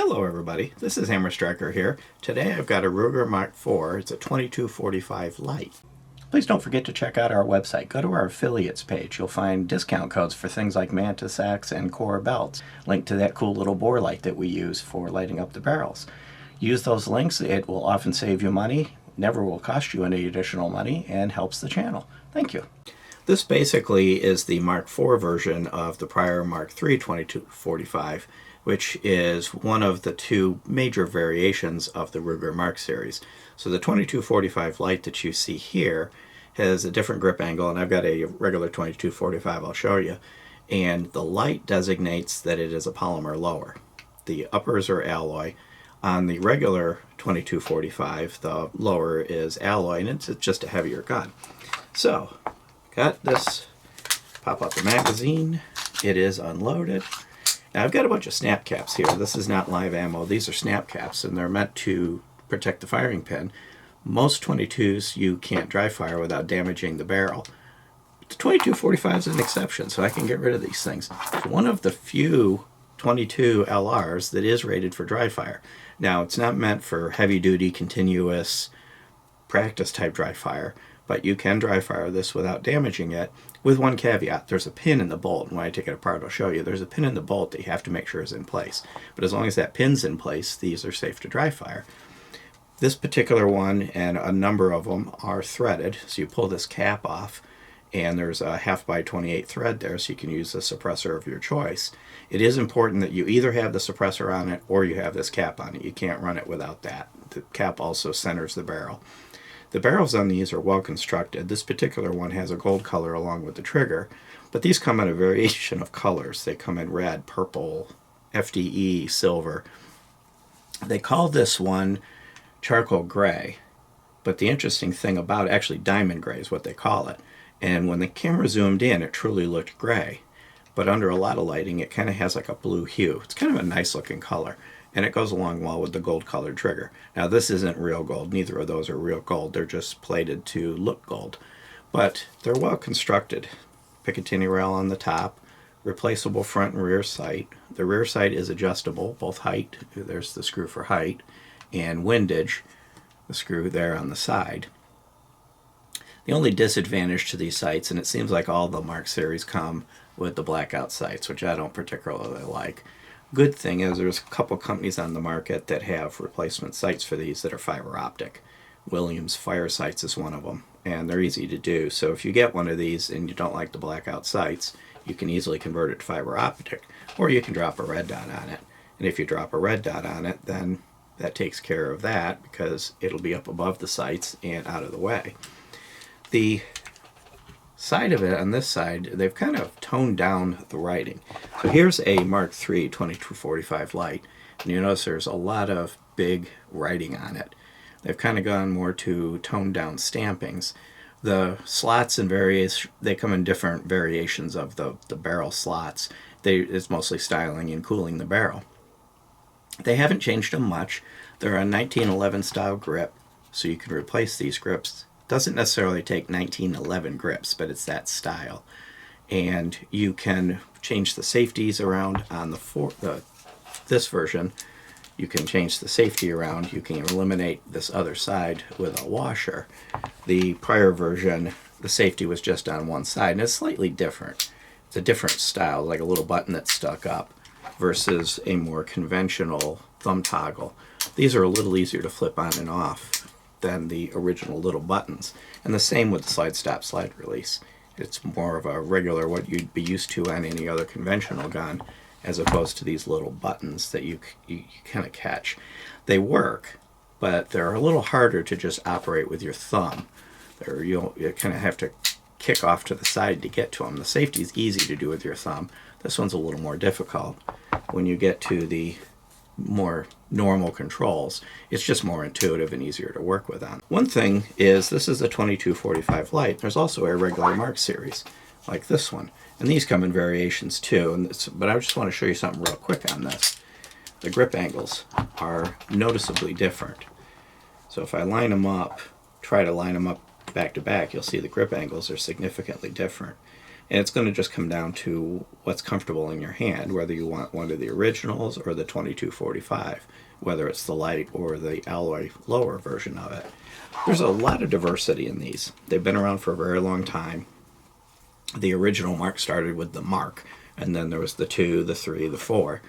Hello everybody, this is Hammer Striker here. Today I've got a Ruger Mark IV. It's a 2245 Lite. Please don't forget to check out our website. Go to our affiliates page. You'll find discount codes for things like Mantis Axe and Core belts. Link to that cool little bore light that we use for lighting up the barrels. Use those links. It will often save you money, never will cost you any additional money, and helps the channel. Thank you. This basically is the Mark IV version of the prior Mark III 2245, which is one of the two major variations of the Ruger Mark series. So the 2245 Lite that you see here has a different grip angle, and I've got a regular 2245 I'll show you, and the Lite designates that it is a polymer lower. The uppers are alloy. On the regular 2245, the lower is alloy, and it's just a heavier gun. So, got this, pop out the magazine, it is unloaded. Now I've got a bunch of snap caps here. This is not live ammo. These are snap caps, and they're meant to protect the firing pin. Most 22s you can't dry fire without damaging the barrel. The 2245 is an exception, so I can get rid of these things. It's one of the few 22 LRs that is rated for dry fire. Now it's not meant for heavy-duty, continuous, practice-type dry fire, but you can dry fire this without damaging it, with one caveat. There's a pin in the bolt, and when I take it apart I'll show you. There's a pin in the bolt that you have to make sure is in place. But as long as that pin's in place, these are safe to dry fire. This particular one, and a number of them, are threaded, so you pull this cap off, and there's a 1/2 by 28 thread there, so you can use the suppressor of your choice. It is important that you either have the suppressor on it or you have this cap on it. You can't run it without that. The cap also centers the barrel. The barrels on these are well constructed. This particular one has a gold color along with the trigger, but these come in a variation of colors. They come in red, purple, FDE, silver. They call this one charcoal gray, but the interesting thing about it, actually diamond gray is what they call it. And when the camera zoomed in, it truly looked gray, but under a lot of lighting it kind of has like a blue hue. It's kind of a nice looking color, and it goes along well with the gold colored trigger. Now this isn't real gold, neither of those are real gold, they're just plated to look gold, but they're well constructed. Picatinny rail on the top, replaceable front and rear sight. The rear sight is adjustable, both height, there's the screw for height, and windage, the screw there on the side. The only disadvantage to these sights, and it seems like all the Mark series come with the blackout sights, which I don't particularly like. Good thing is there's a couple companies on the market that have replacement sights for these that are fiber optic. Williams Fire Sights is one of them, and they're easy to do. So if you get one of these and you don't like the blackout sights, you can easily convert it to fiber optic, or you can drop a red dot on it. And if you drop a red dot on it, then that takes care of that because it'll be up above the sights and out of the way. The side of it on this side, they've kind of toned down the writing. So here's a Mark III 2245 Lite, and you notice there's a lot of big writing on it. They've kind of gone more to toned down stampings. The slots and they come in different variations of the barrel slots. It's mostly styling and cooling the barrel. They haven't changed them much. They're a 1911 style grip, so you can replace these grips. Doesn't necessarily take 1911 grips, but it's that style. And you can change the safeties around on this version. You can change the safety around. You can eliminate this other side with a washer. The prior version, the safety was just on one side, and it's slightly different. It's a different style, like a little button that's stuck up, versus a more conventional thumb toggle. These are a little easier to flip on and off than the original little buttons. And the same with the slide stop, slide release. It's more of a regular, what you'd be used to on any other conventional gun, as opposed to these little buttons that you kind of catch. They work, but they're a little harder to just operate with your thumb. You kind of have to kick off to the side to get to them. The safety is easy to do with your thumb. This one's a little more difficult. When you get to the more normal controls, it's just more intuitive and easier to work with on. One thing is, this is a 2245 Lite. There's also a regular Mark series, like this one. And these come in variations too, but I just want to show you something real quick on this. The grip angles are noticeably different. So if I line them up, try to line them up back to back, you'll see the grip angles are significantly different. And it's going to just come down to what's comfortable in your hand, whether you want one of the originals or the 2245, whether it's the Lite or the alloy lower version of it. There's a lot of diversity in these. They've been around for a very long time. The original Mark started with the Mark, and then there was the 2, the 3, the 4.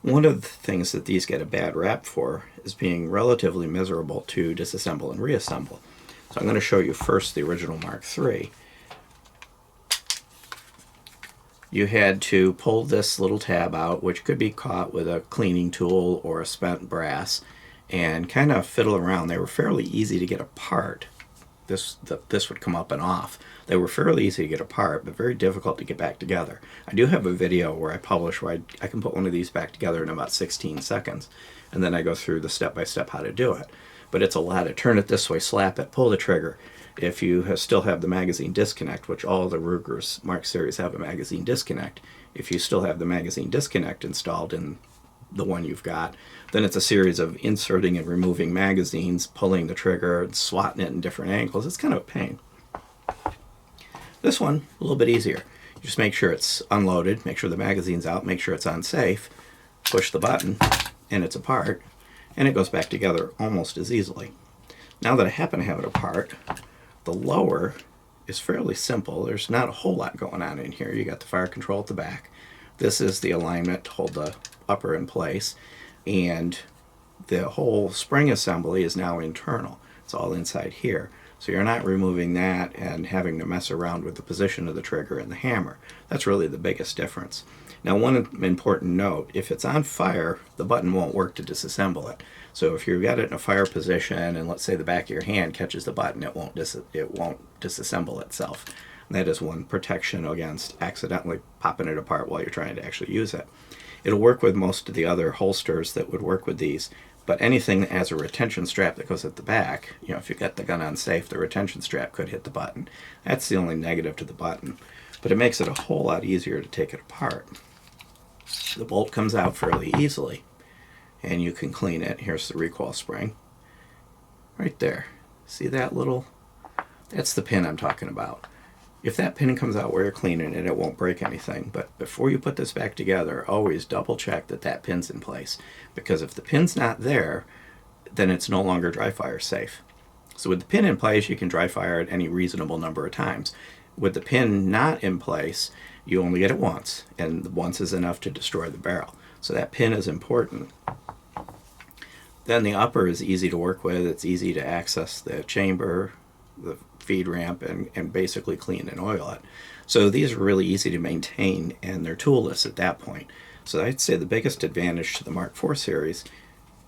One of the things that these get a bad rap for is being relatively miserable to disassemble and reassemble. So I'm going to show you first the original Mark III. You had to pull this little tab out, which could be caught with a cleaning tool or a spent brass, and kind of fiddle around. They were fairly easy to get apart. This would come up and off. They were fairly easy to get apart, but very difficult to get back together. I do have a video where I publish where I can put one of these back together in about 16 seconds, and then I go through the step-by-step how to do it. But it's a lot of turn it this way, slap it, pull the trigger. If you still have the magazine disconnect, which all the Ruger's Mark series have a magazine disconnect, if you still have the magazine disconnect installed in the one you've got, then it's a series of inserting and removing magazines, pulling the trigger, and swatting it in different angles. It's kind of a pain. This one, a little bit easier. You just make sure it's unloaded, make sure the magazine's out, make sure it's unsafe, push the button, and it's apart, and it goes back together almost as easily. Now that I happen to have it apart, the lower is fairly simple. There's not a whole lot going on in here. You got the fire control at the back. This is the alignment to hold the upper in place, and the whole spring assembly is now internal. It's all inside here. So you're not removing that and having to mess around with the position of the trigger and the hammer. That's really the biggest difference. Now, one important note, if it's on fire, the button won't work to disassemble it. So if you've got it in a fire position and let's say the back of your hand catches the button, it won't disassemble itself. And that is one protection against accidentally popping it apart while you're trying to actually use it. It'll work with most of the other holsters that would work with these, but anything that has a retention strap that goes at the back, if you got the gun unsafe, the retention strap could hit the button. That's the only negative to the button, but it makes it a whole lot easier to take it apart. The bolt comes out fairly easily, and you can clean it. Here's the recoil spring. Right there. See that little? That's the pin I'm talking about. If that pin comes out where you're cleaning it, it won't break anything. But before you put this back together, always double check that that pin's in place. Because if the pin's not there, then it's no longer dry fire safe. So with the pin in place, you can dry fire it any reasonable number of times. With the pin not in place, you only get it once, and once is enough to destroy the barrel. So that pin is important. Then the upper is easy to work with. It's easy to access the chamber, the feed ramp, and basically clean and oil it. So these are really easy to maintain, and they're toolless at that point. So I'd say the biggest advantage to the Mark IV series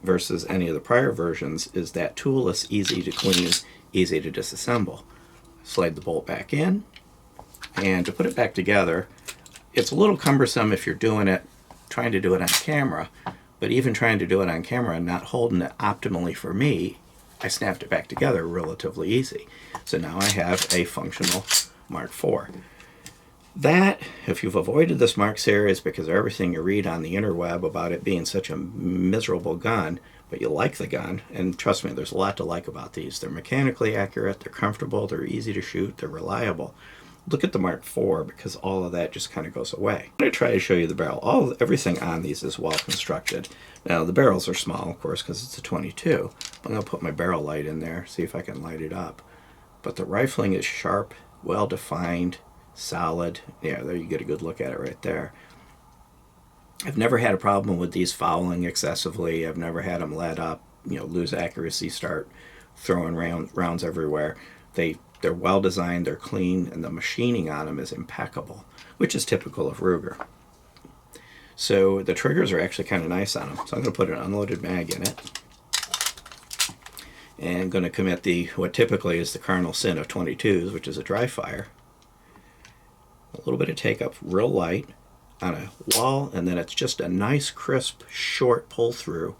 versus any of the prior versions is that toolless, easy to clean, easy to disassemble. Slide the bolt back in, and to put it back together, it's a little cumbersome if you're trying to do it on camera, but even trying to do it on camera and not holding it optimally for me, I snapped it back together relatively easy. So now I have a functional Mark IV. That, if you've avoided this Mark series because of everything you read on the interweb about it being such a miserable gun, but you like the gun, and trust me, there's a lot to like about these. They're mechanically accurate, they're comfortable, they're easy to shoot, they're reliable. Look at the Mark IV because all of that just kind of goes away. I'm going to try to show you the barrel. Everything on these is well constructed. Now the barrels are small, of course, because it's a 22. I'm going to put my barrel light in there, see if I can light it up. But the rifling is sharp, well defined, solid. Yeah, there you get a good look at it right there. I've never had a problem with these fouling excessively. I've never had them let up, lose accuracy, start throwing rounds everywhere. They're well designed, they're clean, and the machining on them is impeccable, which is typical of Ruger. So the triggers are actually kind of nice on them. So I'm going to put an unloaded mag in it, and I'm going to commit what typically is the cardinal sin of 22s, which is a dry fire. A little bit of take up, real light, on a wall, and then it's just a nice, crisp, short pull through.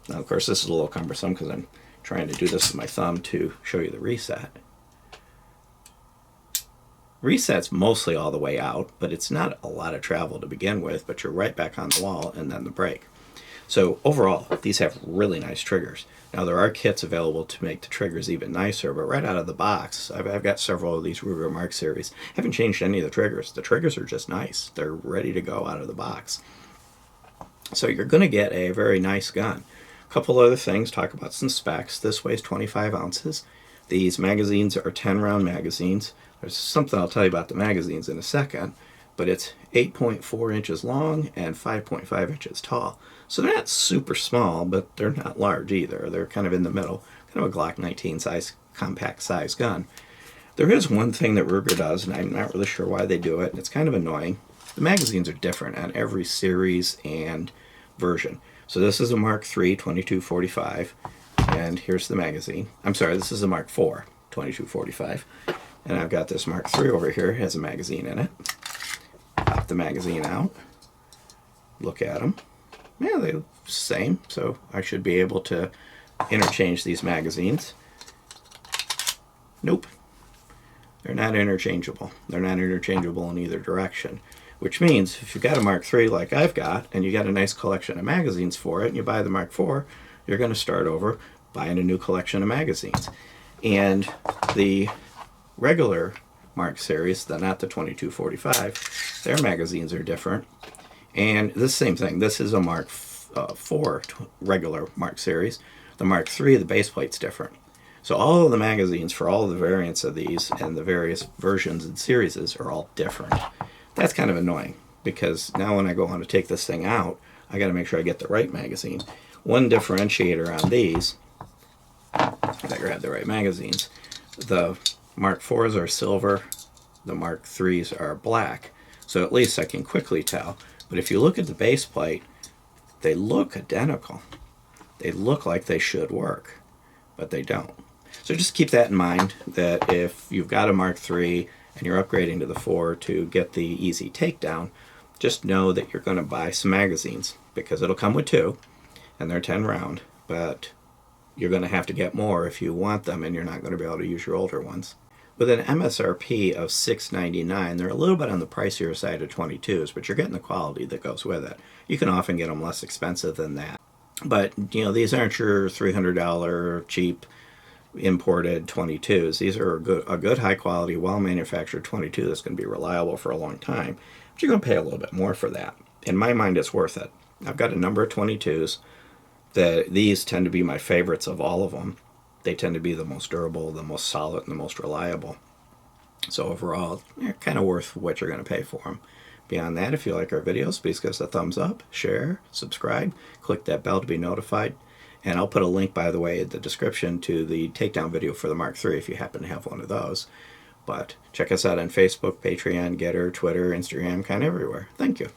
Now, of course, this is a little cumbersome because I'm trying to do this with my thumb to show you the reset. Reset's mostly all the way out, but it's not a lot of travel to begin with, but you're right back on the wall, and then the brake. So overall, these have really nice triggers. Now there are kits available to make the triggers even nicer, but right out of the box, I've got several of these Ruger Mark series. I haven't changed any of the triggers. The triggers are just nice. They're ready to go out of the box. So you're going to get a very nice gun. A couple other things, talk about some specs. This weighs 25 ounces. These magazines are 10-round magazines. There's something I'll tell you about the magazines in a second, but it's 8.4 inches long and 5.5 inches tall. So they're not super small, but they're not large either. They're kind of in the middle, kind of a Glock 19 size, compact size gun. There is one thing that Ruger does, and I'm not really sure why they do it, and it's kind of annoying. The magazines are different on every series and version. So this is a Mark III 2245, and here's the magazine. I'm sorry, this is a Mark IV 2245, and I've got this Mark III over here, it has a magazine in it. Pop the magazine out, look at them. Yeah, they're the same, so I should be able to interchange these magazines. Nope. They're not interchangeable. They're not interchangeable in either direction. Which means if you've got a Mark III like I've got, and you got a nice collection of magazines for it, and you buy the Mark IV, you're going to start over buying a new collection of magazines. And the regular Mark series, not the 2245, their magazines are different. And this same thing, this is a Mark IV regular Mark series. The Mark III, the base plate's different. So all of the magazines for all of the variants of these and the various versions and series are all different. That's kind of annoying because now when I go on to take this thing out, I got to make sure I get the right magazine. One differentiator on these, if I grab the right magazines, the Mark IVs are silver, the Mark IIIs are black. So at least I can quickly tell. But if you look at the base plate, they look identical. They look like they should work, but they don't. So just keep that in mind, that if you've got a Mark III and you're upgrading to the 4 to get the easy takedown, just know that you're going to buy some magazines, because it'll come with 2, and they're 10 round, but you're going to have to get more if you want them, and you're not going to be able to use your older ones. With an MSRP of $6.99, they're a little bit on the pricier side of 22s, but you're getting the quality that goes with it. You can often get them less expensive than that. But, you know, these aren't your $300 cheap imported 22s. These are a good high quality, well-manufactured 22 that's going to be reliable for a long time. But you're going to pay a little bit more for that. In my mind, it's worth it. I've got a number of 22s. These tend to be my favorites of all of them. They tend to be the most durable, the most solid, and the most reliable. So overall, they're kind of worth what you're going to pay for them. Beyond that, if you like our videos, please give us a thumbs up, share, subscribe, click that bell to be notified. And I'll put a link, by the way, in the description to the takedown video for the Mark III if you happen to have one of those. But check us out on Facebook, Patreon, Getter, Twitter, Instagram, kind of everywhere. Thank you.